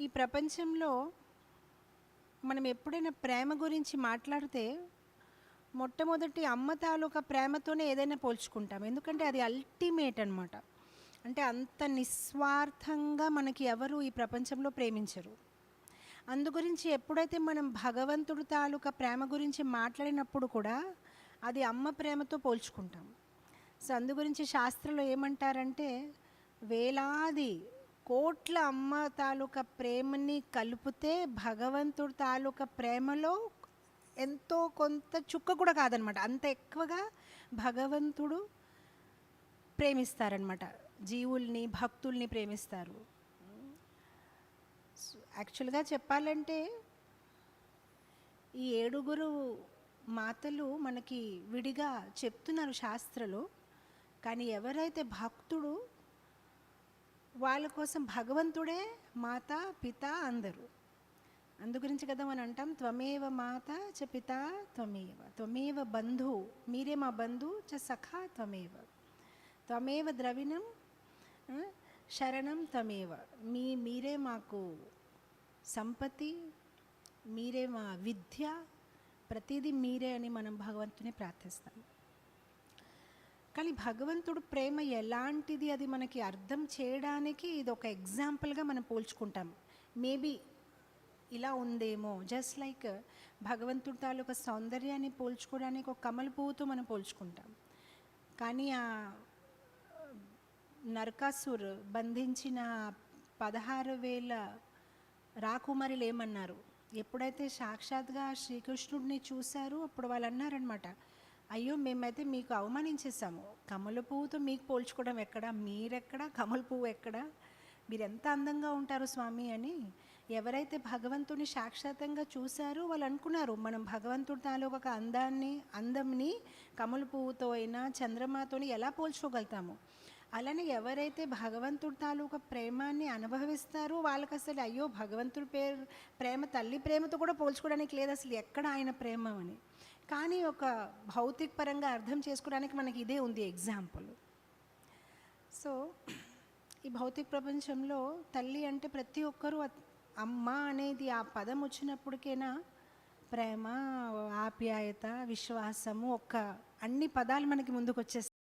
ఈ ప్రపంచంలో మనం ఎప్పుడైనా ప్రేమ గురించి మాట్లాడితే మొట్టమొదటి అమ్మ తాలూకా ప్రేమతోనే ఏదైనా పోల్చుకుంటాం. ఎందుకంటే అది అల్టిమేట్ అనమాట. అంటే అంత నిస్వార్థంగా మనకి ఎవరు ఈ ప్రపంచంలో ప్రేమించరు. అందు గురించి ఎప్పుడైతే మనం భగవంతుడు తాలూకా ప్రేమ గురించి మాట్లాడినప్పుడు కూడా అది అమ్మ ప్రేమతో పోల్చుకుంటాం. సో అందు గురించి శాస్త్రంలో ఏమంటారంటే వేలాది కోట్ల అమ్మ తాలూకా ప్రేమని కలిపితే భగవంతుడు తాలూకా ప్రేమలో ఎంతో కొంత చుక్క కూడా కాదనమాట. అంత ఎక్కువగా భగవంతుడు ప్రేమిస్తారనమాట. జీవుల్ని, భక్తుల్ని ప్రేమిస్తారు. యాక్చువల్గా చెప్పాలంటే ఈ 7 మాతలు మనకి విడిగా చెప్తున్నారు శాస్త్రలో. కానీ ఎవరైతే భక్తుడు వాళ్ళ కోసం భగవంతుడే మాత, పిత అందరూ. అందు గురించి కదా మనం అంటాం త్వమేవ మాత చ పిత త్వమేవ, త్వమేవ బంధు, మీరే మా బంధు చ సఖా త్వమేవ, త్వమేవ ద్రవిణం శరణం త్వమేవ, మీరే మాకు సంపత్తి, మీరే మా విద్య, ప్రతిదీ మీరే అని మనం భగవంతుని ప్రార్థిస్తాం. కానీ భగవంతుడు ప్రేమ ఎలాంటిది అది మనకి అర్థం చేయడానికి ఇది ఒక ఎగ్జాంపుల్గా మనం పోల్చుకుంటాం. మేబీ ఇలా ఉందేమో, జస్ట్ లైక్ భగవంతుడి తాలూకా సౌందర్యాన్ని పోల్చుకోవడానికి ఒక కమల పువ్వుతో మనం పోల్చుకుంటాం. కానీ ఆ నరకాసుర్ బంధించిన 16,000 రాకుమారులు ఏమన్నారు? ఎప్పుడైతే సాక్షాత్గా శ్రీకృష్ణుడిని చూశారో అప్పుడు వాళ్ళు అన్నారనమాట, అయ్యో మేమైతే మీకు అవమానించేసాము, కమల పువ్వుతో మీకు పోల్చుకోవడం ఎక్కడ, మీరెక్కడ, కమల పువ్వు ఎక్కడ, మీరు ఎంత అందంగా ఉంటారు స్వామి అని. ఎవరైతే భగవంతుని సాక్షాత్తంగా చూశారో వాళ్ళు అనుకున్నారు మనం భగవంతుడి తాలూకా అందంని కమల పువ్వుతో అయినా చంద్రమాతోని ఎలా పోల్చుకోగలుగుతాము. అలానే ఎవరైతే భగవంతుడి తాలూకా ప్రేమాన్ని అనుభవిస్తారో వాళ్ళకి అసలు అయ్యో భగవంతుడి ప్రేమ తల్లి ప్రేమతో కూడా పోల్చుకోవడానికి లేదు అసలు ఎక్కడ ఆయన ప్రేమ అని. కానీ ఒక భౌతిక పరంగా అర్థం చేసుకోవడానికి మనకి ఇదే ఉంది ఎగ్జాంపుల్. సో ఈ భౌతిక ప్రపంచంలో తల్లి అంటే ప్రతి ఒక్కరూ అమ్మ అనేది ఆ పదం వచ్చినప్పటికైనా ప్రేమ, ఆప్యాయత, విశ్వాసము, అన్ని పదాలు మనకి ముందుకు వచ్చేస్తాయి.